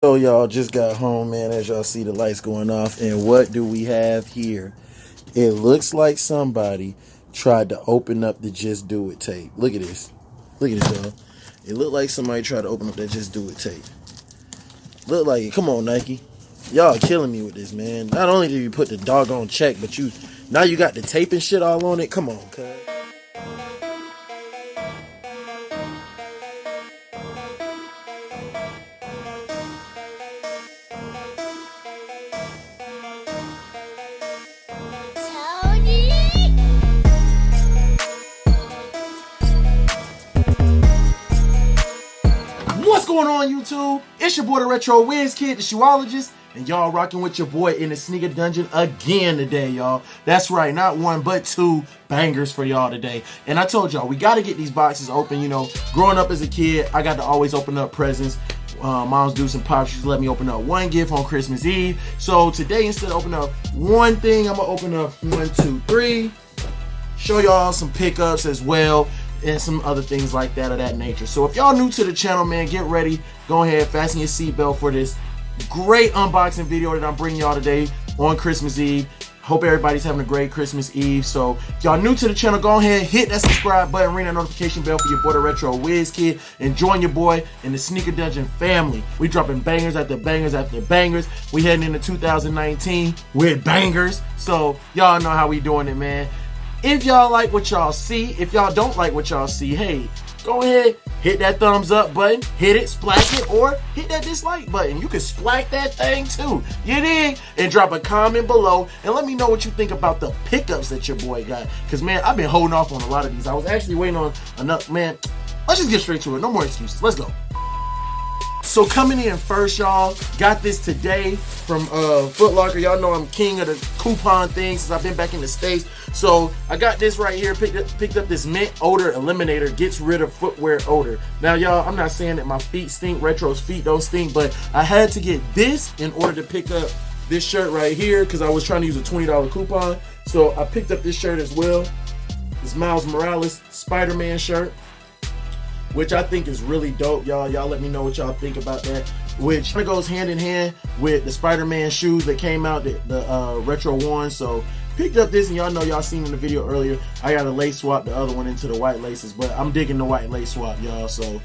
So y'all just got home, man. As y'all see the lights going off, and what do we have here? It looks like somebody tried to open up the Just Do It tape. Look at this. Look at this, y'all. It looked like somebody tried to open up that Just Do It tape. Look like it. Come on, Nike. Y'all are killing me with this, man. Not only did you put the doggone check, but now you got the tape and shit all on it. Come on, cuz. What's going on, YouTube? It's your boy, the Retro Wiz Kid, the shoeologist, and y'all rocking with your boy in the sneaker dungeon again today, y'all. That's right, not one, but two bangers for y'all today. And I told y'all, we got to get these boxes open. You know, growing up as a kid, I got to always open up presents. Mom's deuce and pops used to let me open up one gift on Christmas Eve. So today, instead of opening up one thing, I'm going to open up 1, 2, 3. Show y'all some pickups as well, and some other things like that of that nature. So if y'all new to the channel, man, get ready. Go ahead, fasten your seatbelt for this great unboxing video that I'm bringing y'all today on Christmas Eve. Hope everybody's having a great Christmas Eve. So if y'all new to the channel, go ahead, hit that subscribe button, ring that notification bell for your boy, the Retro Wiz Kid, and join your boy in the Sneaker Dungeon family. We dropping bangers after bangers after bangers. We heading into 2019 with bangers. So y'all know how we doing it, man. If y'all like what y'all see, if y'all don't like what y'all see, hey, go ahead, hit that thumbs up button, hit it, splash it, or hit that dislike button. You can splash that thing too, you dig? And drop a comment below and let me know what you think about the pickups that your boy got. Because, man, I've been holding off on a lot of these. I was actually waiting on enough, man. Let's just get straight to it. No more excuses. Let's go. So coming in first, y'all, got this today from Foot Locker. Y'all know I'm king of the coupon things since I've been back in the States. So I got this right here, picked up this mint odor eliminator, gets rid of footwear odor. Now, y'all, I'm not saying that my feet stink, Retro's feet don't stink, but I had to get this in order to pick up this shirt right here because I was trying to use a $20 coupon. So I picked up this shirt as well. This Miles Morales Spider-Man shirt, which I think is really dope, y'all. Y'all let me know what y'all think about that. Which kind of goes hand in hand with the Spider-Man shoes that came out, the retro ones. So picked up this, and y'all know, y'all seen in the video earlier, I got to lace swap the other one into the white laces, but I'm digging the white lace swap, y'all. So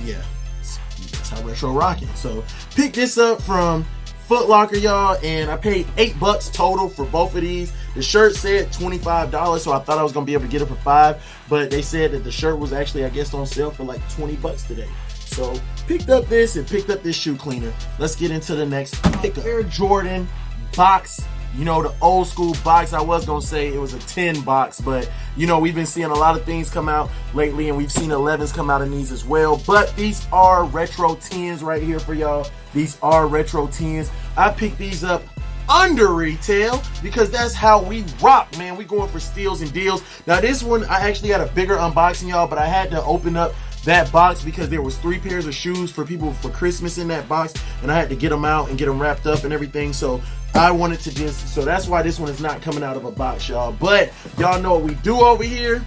yeah, that's how retro rocking. So picked this up from Foot Locker, y'all, and I paid $8 total for both of these. The shirt said $25, so I thought I was gonna be able to get it for $5, but they said that the shirt was actually, I guess, on sale for like $20 today. So picked up this and picked up this shoe cleaner. Let's get into the next pickup. Air Jordan box. You know, the old school box. I was gonna say it was a 10 box, but you know, we've been seeing a lot of things come out lately, and we've seen 11s come out in these as well. But these are retro 10s right here for y'all. These are retro 10s. I picked these up under retail because that's how we rock, man. We going for steals and deals. Now this one, I actually had a bigger unboxing, y'all, but I had to open up that box because there was 3 pairs of shoes for people for Christmas in that box, and I had to get them out and get them wrapped up and everything. So I wanted to just, so that's why this one is not coming out of a box, y'all. But y'all know what we do over here.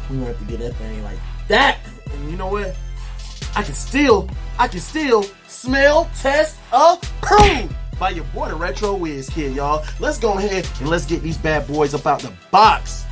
We gonna have to get that thing like that. And you know what? I can still smell, test, approve by your boy, the Retro Wiz Kid, y'all. Let's go ahead and let's get these bad boys up out the box.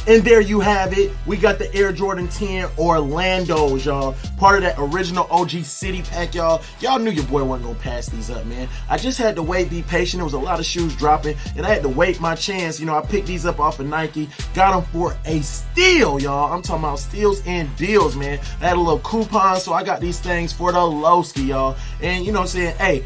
And there you have it. We got the Air Jordan 10 Orlando's, y'all. Part of that original OG City pack, y'all. Y'all knew your boy wasn't gonna pass these up, man. I just had to wait, be patient. There was a lot of shoes dropping, and I had to wait my chance. You know, I picked these up off of Nike. Got them for a steal, y'all. I'm talking about steals and deals, man. I had a little coupon, so I got these things for the lowski, y'all. And you know what I'm saying? Hey,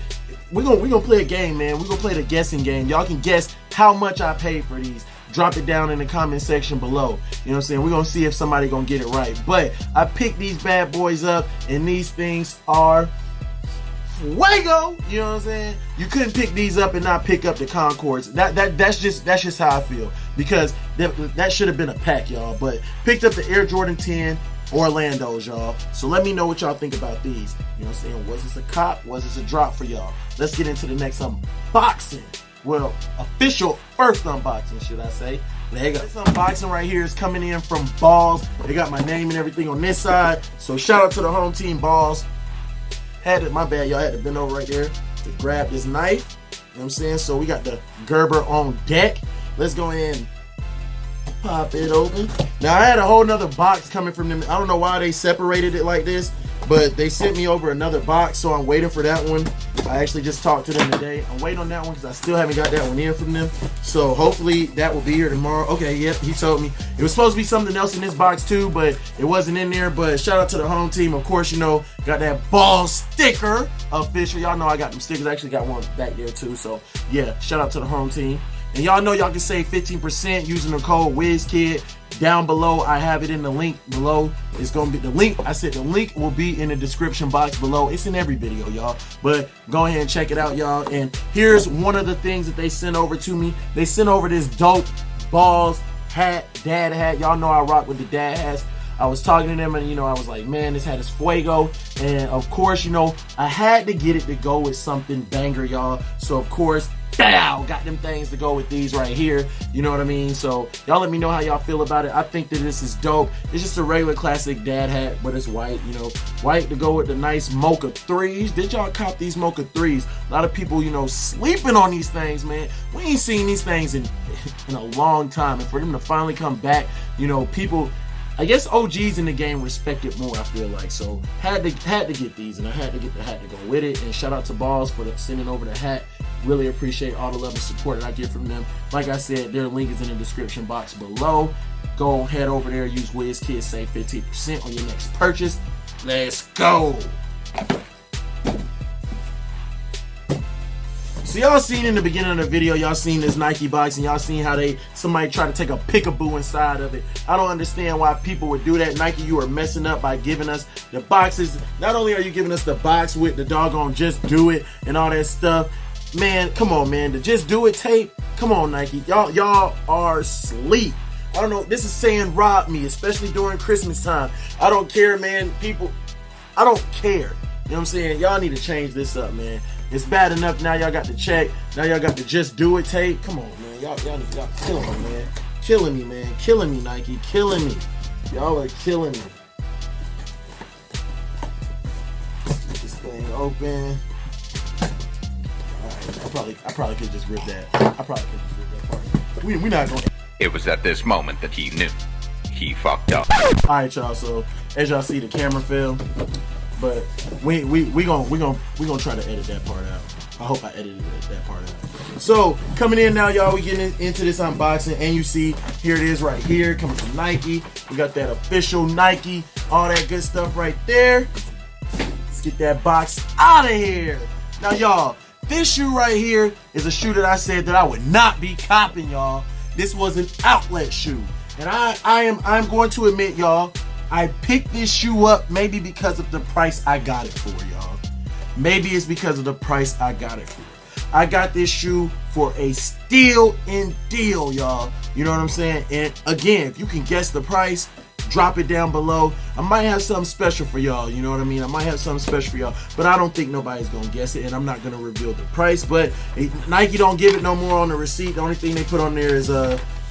we're gonna play a game, man. We're gonna play the guessing game. Y'all can guess how much I paid for these. Drop it down in the comment section below. You know what I'm saying? We're gonna see if somebody gonna get it right. But I picked these bad boys up, and these things are fuego. You know what I'm saying? You couldn't pick these up and not pick up the Concords. That's just how I feel, because that should have been a pack, y'all. But picked up the Air Jordan 10 Orlando's, y'all. So let me know what y'all think about these. You know what I'm saying? Was this a cop? Was this a drop for y'all? Let's get into the next unboxing. Well, official first unboxing, should I say. There you go. This unboxing right here is coming in from Balls. They got my name and everything on this side. So shout out to the home team, Balls. My bad, y'all. Had to bend over right there to grab this knife. You know what I'm saying? So we got the Gerber on deck. Let's go ahead and pop it open. Now I had a whole nother box coming from them. I don't know why they separated it like this, but they sent me over another box, so I'm waiting for that one. I actually just talked to them today. I'm waiting on that one because I still haven't got that one in from them. So hopefully that will be here tomorrow. Okay, yep, he told me. It was supposed to be something else in this box too, but it wasn't in there. But shout out to the home team. Of course, you know, got that ball sticker official. Y'all know I got them stickers. I actually got one back there too. So yeah, shout out to the home team. And y'all know y'all can save 15% using the code WizKid. Down below, I have it in the link below. It's gonna be the link. I said the link will be in the description box below. It's in every video, y'all. But go ahead and check it out, y'all. And here's one of the things that they sent over to me. They sent over this dope Balls hat, dad hat. Y'all know I rock with the dad hats. I was talking to them and, you know, I was like, man, this hat is fuego. And of course, you know, I had to get it to go with something banger, y'all. So of course, got them things to go with these right here. You know what I mean? So y'all let me know how y'all feel about it. I think that this is dope. It's just a regular classic dad hat, but it's white, you know, white to go with the nice mocha 3s. Did y'all cop these mocha 3s? A lot of people, you know, sleeping on these things, man. We ain't seen these things in a long time, and for them to finally come back, you know, people, I guess OGs in the game respect it more, I feel like. So had to get these, and I had to get the hat to go with it. And shout out to Balls for sending over the hat. Really appreciate all the love and support that I get from them. Like I said, their link is in the description box below. Go head over there, use WizKid, save 15% on your next purchase. Let's go. So y'all seen in the beginning of the video, y'all seen this Nike box, and y'all seen how somebody tried to take a peekaboo inside of it. I don't understand why people would do that. Nike, you are messing up by giving us the boxes. Not only are you giving us the box with the doggone Just Do It and all that stuff, man, come on, man. The Just Do It tape, come on, Nike. Y'all are asleep. I don't know, this is saying rob me, especially during Christmas time. I don't care, man. People, I don't care. You know what I'm saying? Y'all need to change this up, man. It's bad enough now y'all got the check. Now y'all got the Just Do It tape. Come on, man. Y'all killing me, man. Killing me, man. Killing me, Nike. Killing me. Y'all are killing me. Let's get this thing open. Alright, I probably could just rip that. I probably could just rip that part. We're not going. It was at this moment that he knew he fucked up. Alright, y'all. So as y'all see, the camera fell. But we gonna try to edit that part out. I hope I edited that part out. So coming in now, y'all, we getting into this unboxing, and you see here it is right here, coming from Nike. We got that official Nike, all that good stuff right there. Let's get that box out of here. Now, y'all, this shoe right here is a shoe that I said that I would not be copping, y'all. This was an outlet shoe, and I'm going to admit, y'all, I picked this shoe up maybe because of the price I got it for, y'all. Maybe it's because of the price I got it for. I got this shoe for a steal and deal, y'all. You know what I'm saying? And again, if you can guess the price, drop it down below. I might have something special for y'all. You know what I mean? I might have something special for y'all, but I don't think nobody's gonna guess it, and I'm not gonna reveal the price. But Nike don't give it no more on the receipt. The only thing they put on there is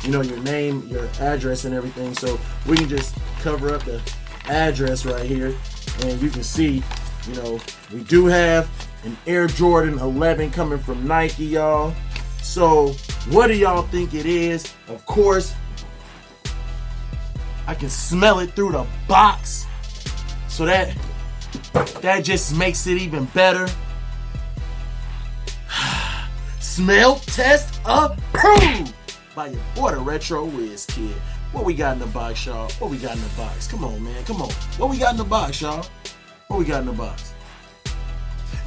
you know, your name, your address, and everything. So we can just cover up the address right here, and you can see, you know, we do have an Air Jordan 11 coming from Nike, y'all. So what do y'all think it is? Of course, I can smell it through the box, so that just makes it even better. Smell test approved by your boy, the Retro WizKid. What we got in the box, y'all? What we got in the box? Come on, man. Come on. What we got in the box, y'all? What we got in the box?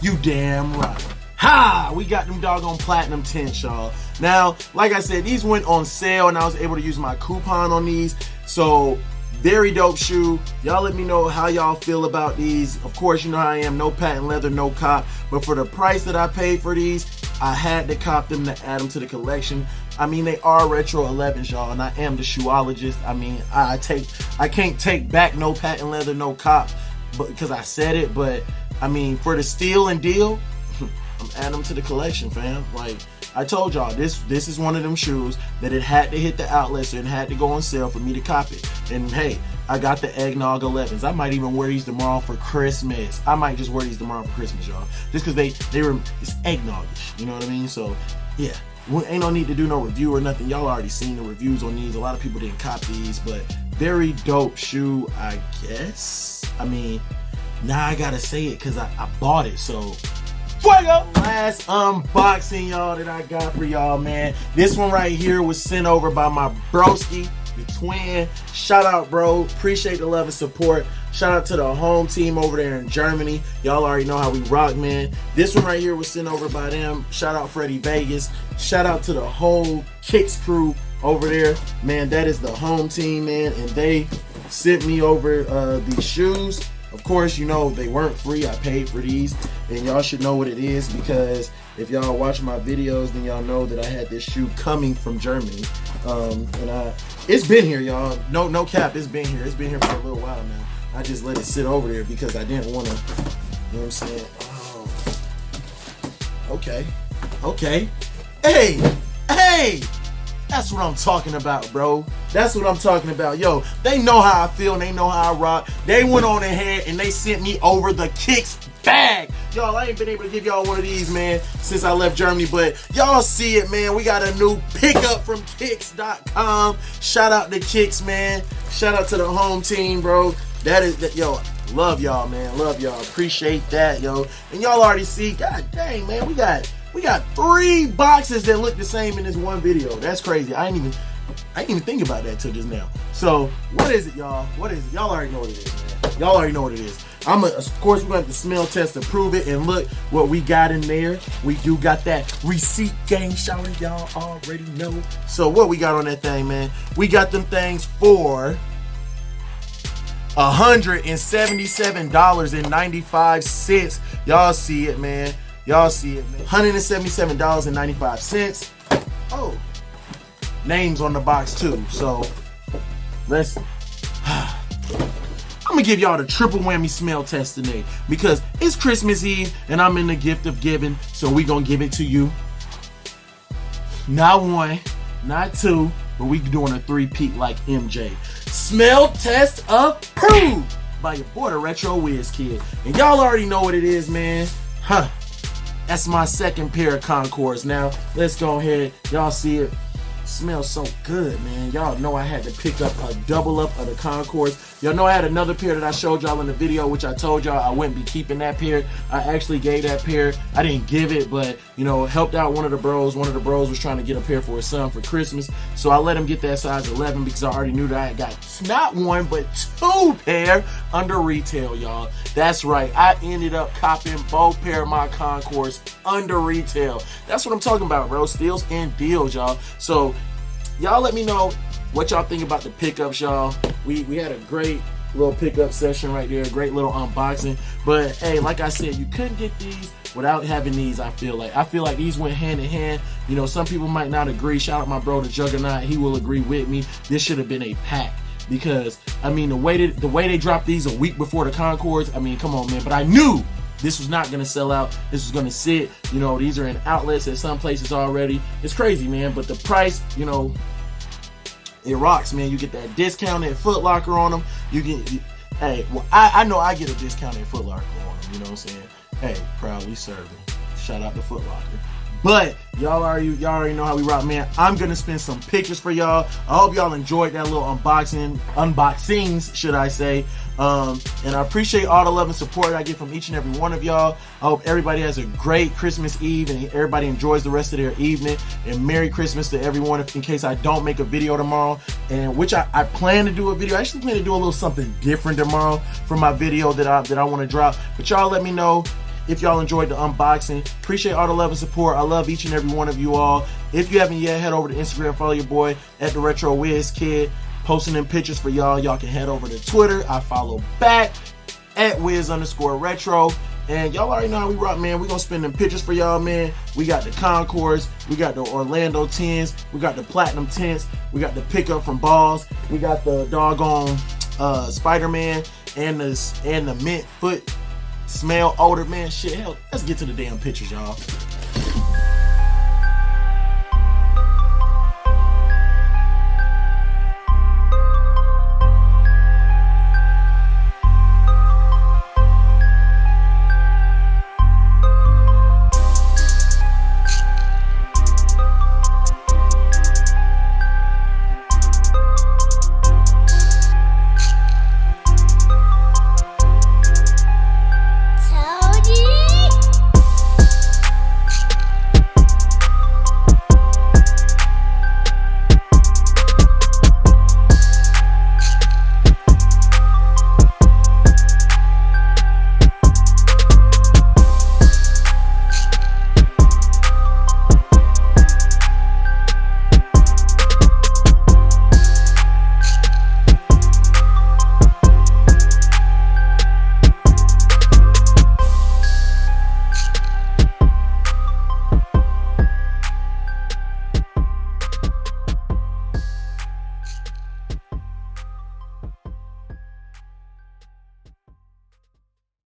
You damn right. Ha! We got them doggone platinum tints, y'all. Now, like I said, these went on sale, and I was able to use my coupon on these. So, very dope shoe. Y'all let me know how y'all feel about these. Of course, you know how I am. No patent leather, no cop. But for the price that I paid for these, I had to cop them to add them to the collection. I mean, they are retro 11s, y'all, and I am the shoeologist. I mean, I can't take back no patent leather, no cop, but because I said it. But I mean, for the steal and deal, I'm adding them to the collection, fam. Like, I told y'all this is one of them shoes that it had to hit the outlets and had to go on sale for me to cop it. And hey, I got the eggnog 11s. I might even wear these tomorrow for Christmas. I might just wear these tomorrow for Christmas, y'all. Just because they were, it's eggnogish. You know what I mean? So yeah, ain't no need to do no review or nothing. Y'all already seen the reviews on these. A lot of people didn't cop these, but very dope shoe, I guess. I mean, now I gotta say it because I bought it. So fuego! Last unboxing, y'all, that I got for y'all, man. This one right here was sent over by my broski, the twin. Shout out, bro. Appreciate the love and support. Shout out to the home team over there in Germany. Y'all already know how we rock, man. This one right here was sent over by them. Shout out Freddie Vegas. Shout out to the whole kickz crew over there. Man, that is the home team, man. And they sent me over these shoes. Of course, you know, they weren't free. I paid for these. And y'all should know what it is, because if y'all watch my videos, then y'all know that I had this shoe coming from Germany. It's been here, y'all. No cap, it's been here. It's been here for a little while now. I just let it sit over there because I didn't want to, you know what I'm saying? Oh. Okay. Hey! That's what I'm talking about, bro. That's what I'm talking about. Yo, they know how I feel and they know how I rock. They went on ahead and they sent me over the kickz bag. Y'all, I ain't been able to give y'all one of these, man, since I left Germany, but y'all see it, man. We got a new pickup from kickz.com. Shout out to kickz, man. Shout out to the home team, bro. Yo, love y'all, man. Love y'all. Appreciate that, yo. And y'all already see, god dang, man, we got 3 boxes that look the same in this one video. That's crazy. I didn't even think about that till just now. So, what is it, y'all? What is it? Y'all already know what it is, man. Y'all already know what it is. Of course, we're going to have to smell test to prove it. And look what we got in there. We do got that receipt gang shouting. Y'all already know. So, what we got on that thing, man? We got them things for $177.95. Y'all see it, man. Y'all see it, man. $177.95. Oh, names on the box too. So let's. I'm gonna give y'all the triple whammy smell test today because it's Christmas Eve and I'm in the gift of giving. So we gonna give it to you. Not 1, not 2, but we doing a 3-peat like MJ. Smell test approved by your boy, the Retro Whiz Kid. And y'all already know what it is, man. That's my second pair of Concords. Now, let's go ahead. Y'all see it. Smells so good, man. Y'all know I had to pick up a double up of the Concords. Y'all know I had another pair that I showed y'all in the video, which I told y'all I wouldn't be keeping that pair. I actually gave that pair. I didn't give it, but, you know, helped out one of the bros. One of the bros was trying to get a pair for his son for Christmas. So I let him get that size 11 because I already knew that I had got not 1, but 2 pair under retail, y'all. That's right. I ended up copping both pair of my Concords under retail. That's what I'm talking about, bro. Steals and deals, y'all. So y'all let me know what y'all think about the pickups, y'all. We had a great little pickup session right there, great little unboxing. But hey, like I said, you couldn't get these without having these. I feel like these went hand in hand. You know, some people might not agree. Shout out my bro, the Juggernaut. He will agree with me. This should have been a pack because I mean the way they dropped these a week before the Concords. I mean, come on, man. But I knew this was not going to sell out. This was going to sit. You know, these are in outlets at some places already. It's crazy, man. But the price, you know, it rocks, man. You get that discount at Foot Locker on them. Hey, well, I know I get a discount at Foot Locker on them. You know what I'm saying? Hey, proudly serving. Shout out to Foot Locker. But y'all already know how we rock, man. I'm gonna spend some pictures for y'all. I hope y'all enjoyed that little unboxings, should I say. And I appreciate all the love and support I get from each and every one of y'all. I hope everybody has a great Christmas Eve and everybody enjoys the rest of their evening. And Merry Christmas to everyone in case I don't make a video tomorrow. And which I plan to do a video. I actually plan to do a little something different tomorrow for my video that I want to drop. But y'all let me know if y'all enjoyed the unboxing. Appreciate all the love and support. I love each and every one of you all. If you haven't yet, head over to Instagram, follow your boy at the Retro Whiz Kid. Posting them pictures for y'all. Y'all can head over to Twitter. I follow back at Wiz_retro. And y'all already know how we rock, man. We gonna spend them pictures for y'all, man. We got the Concords. We got the Orlando 10s. We got the Platinum 10s. We got the pickup from Balls. We got the doggone Spider-Man and the mint foot smell odor, man. Shit, hell, let's get to the damn pictures, y'all.